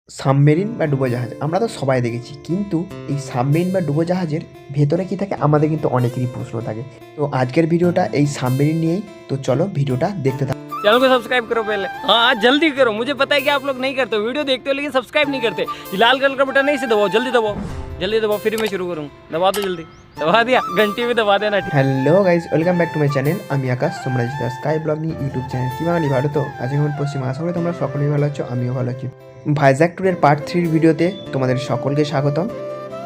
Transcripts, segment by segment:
Submarine বা ডুবোজাহাজ আমরা তো সবাই দেখেছি, কিন্তু এই সাবমেরিন বা ডুবোজাহাজের ভেতরে কি থাকে আমাদের কিন্তু অনেকেরই প্রশ্ন থাকে। তো আজকের ভিডিওটা এই সাবমেরিন নিয়েই। তো চলো ভিডিওটা দেখতে থাকো। चैनल को सब्सक्राइब करो पहले। हाँ जल्दी करो, मुझे पता है कि आप लोग नहीं करते हो, वीडियो देखते हो लेकिन सब्सक्राइब नहीं करते। ये लाल कलर का बटन नहीं से दबाओ, जल्दी दबाओ, जल्दी दबाओ, फिर मैं शुरू करूँ। दबा दो जल्दी, दबा दिया, घंटी भी दबा देना। Hello guys, welcome back to my channel. আমি আকাশ, তোমরা যেটা স্কাই ব্লগ নিয়ে ইউটিউব চ্যানেল। কি বাঙালি ভালো তো? আজকে আমি পশ্চিম, আশা করি তোমরা সকলেই ভালো আছো, আমিও ভালো আছি। ভাইজ্যাক ট্যুরের পার্ট 3 ভিডিওতে তোমাদের সকলকে স্বাগতম।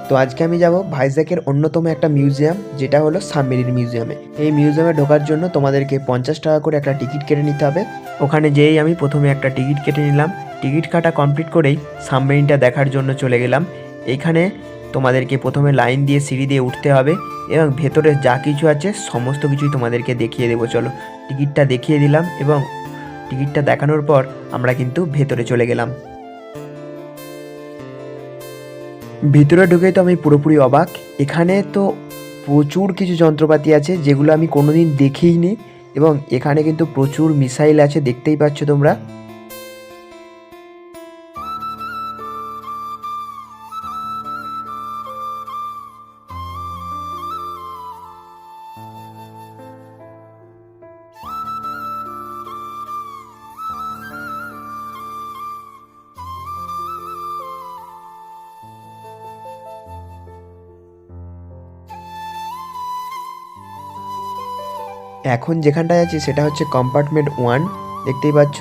তো আজকে আমি যাব ভাইজ্যাকের অন্যতম একটা মিউজিয়াম, যেটা হলো সাবমেরিন মিউজিয়ামে। এই মিউজিয়ামে ঢোকার জন্য তোমাদেরকে 50 টাকা করে একটা টিকিট কেটে নিতে হবে। ওখানে যেয়েই আমি প্রথমে একটা টিকিট কেটে নিলাম। টিকিট কাটা কমপ্লিট করেই সাবমেরিনটা দেখার জন্য চলে গেলাম। এইখানে তোমাদেরকে প্রথমে লাইন দিয়ে সিঁড়ি দিয়ে উঠতে হবে এবং ভেতরে যা কিছু আছে সমস্ত কিছুই তোমাদেরকে দেখিয়ে দেবো। চলো, টিকিটটা দেখিয়ে দিলাম এবং টিকিটটা দেখানোর পর আমরা কিন্তু ভেতরে চলে গেলাম। ভিতরে ঢুকেই তো আমি পুরোপুরি অবাক। এখানে তো প্রচুর কিছু যন্ত্রপাতি আছে যেগুলো আমি কোনোদিন দেখিইনি, এবং এখানে কিন্তু প্রচুর মিসাইল আছে, দেখতেই পাচ্ছ তোমরা। এখন যেখানটায় আছি সেটা হচ্ছে কম্পার্টমেন্ট 1, দেখতেই পাচ্ছ।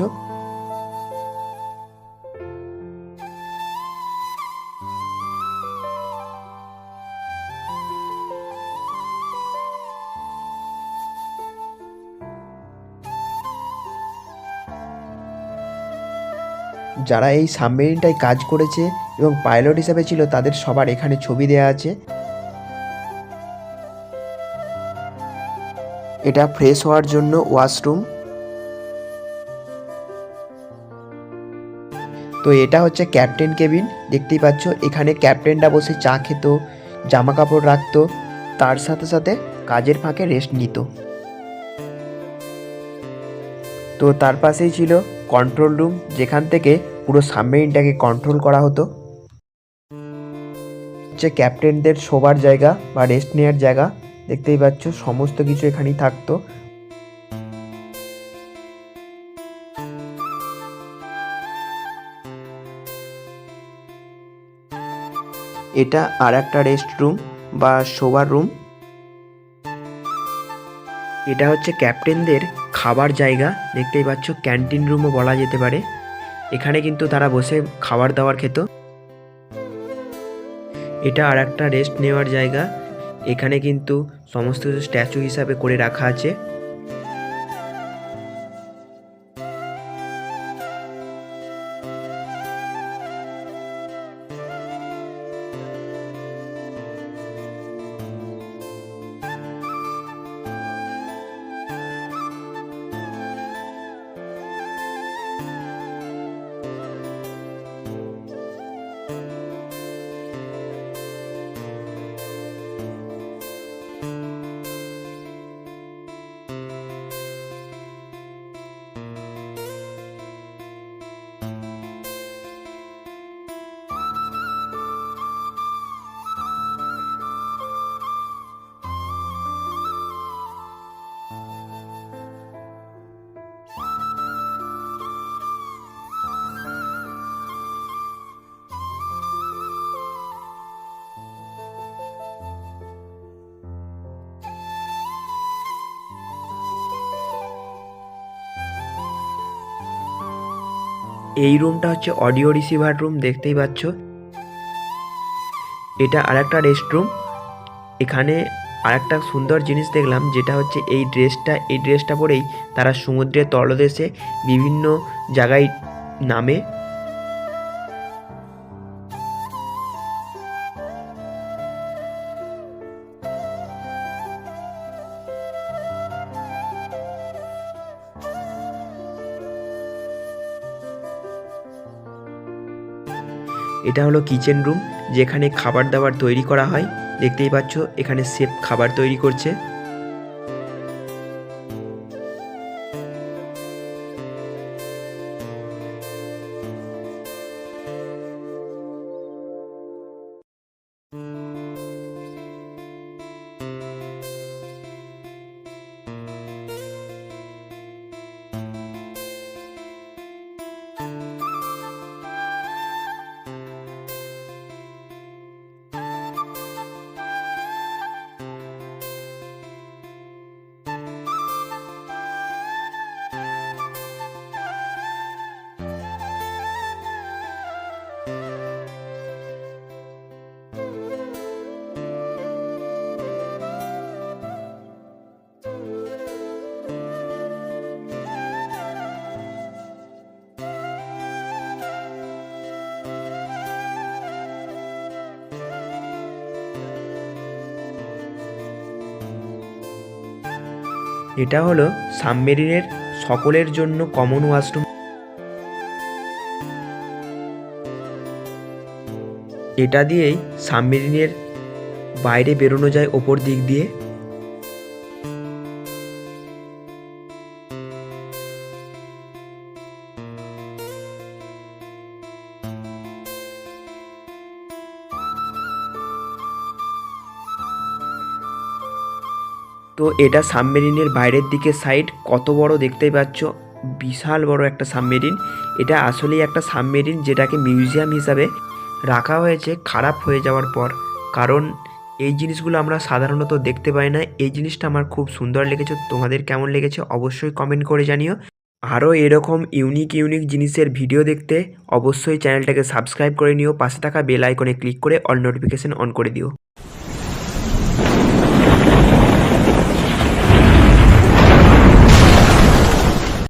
যারা এই সাবমেরিনটায় কাজ করেছে এবং পাইলট হিসেবে ছিল তাদের সবার এখানে ছবি দেওয়া আছে। এটা ফ্রেশ হওয়ার জন্য ওয়াশরুম। তো এটা হচ্ছে ক্যাপ্টেন কেবিন, দেখতেই পাচ্ছ। এখানে ক্যাপ্টেনরা বসে চা খেত, জামা কাপড় রাখতো, তার সাথে সাথে কাজের ফাঁকে রেস্ট নিত। তো তার পাশেই ছিল কন্ট্রোল রুম, যেখান থেকে পুরো সাবমেরিনটাকে কন্ট্রোল করা হতো। হচ্ছে ক্যাপ্টেনদের শোবার জায়গা বা রেস্ট নেওয়ার জায়গা, দেখতেই পাচ্ছ। সমস্ত কিছু এখানেই থাকতো। এটা আর একটা রেস্ট রুম বা শোবার রুম। এটা হচ্ছে ক্যাপ্টেনদের খাবার জায়গা, দেখতেই পাচ্ছ। ক্যান্টিন রুমও বলা যেতে পারে। এখানে কিন্তু তারা বসে খাবার দাবার খেত। এটা আর একটা রেস্ট নেওয়ার জায়গা। এখানে কিন্তু সমস্ত কিছু স্ট্যাচু হিসাবে করে রাখা আছে। এই রুমটা হচ্ছে অডিও রিসিভার রুম, দেখতেই পাচ্ছ। এটা আর একটা রেস্ট রুম। এখানে আর একটা সুন্দর জিনিস দেখলাম, যেটা হচ্ছে এই ড্রেসটা পরেই তারা সমুদ্রের তলদেশে বিভিন্ন জায়গায় নামে। এটা হলো কিচেন রুম, যেখানে খাবার দাবার তৈরি করা হয়। দেখতেই পাচ্ছ এখানে শেফ খাবার তৈরি করছে। এটা হলো সাবমেরিনের সকলের জন্য কমন ওয়াশরুম। এটা দিয়েই সাবমেরিনের বাইরে বেরোনো যায় ওপর দিক দিয়ে। তো এটা সাবমেরিনের বাইরের দিকে সাইড, কত বড় দেখতেই পাচ্ছ, বিশাল বড় একটা সাবমেরিন। এটা আসলেই একটা সাবমেরিন যেটাকে মিউজিয়াম হিসাবে রাখা হয়েছে খারাপ হয়ে যাওয়ার পর, কারণ এই জিনিসগুলো আমরা সাধারণত দেখতে পাই না। এই জিনিসটা আমার খুব সুন্দর লেগেছে। তোমাদের কেমন লেগেছে অবশ্যই কমেন্ট করে জানিও। আরও এরকম ইউনিক জিনিসের ভিডিও দেখতে অবশ্যই চ্যানেলটাকে সাবস্ক্রাইব করে নিও, পাশে থাকা বেল আইকনে ক্লিক করে অল নোটিফিকেশন অন করে দিও।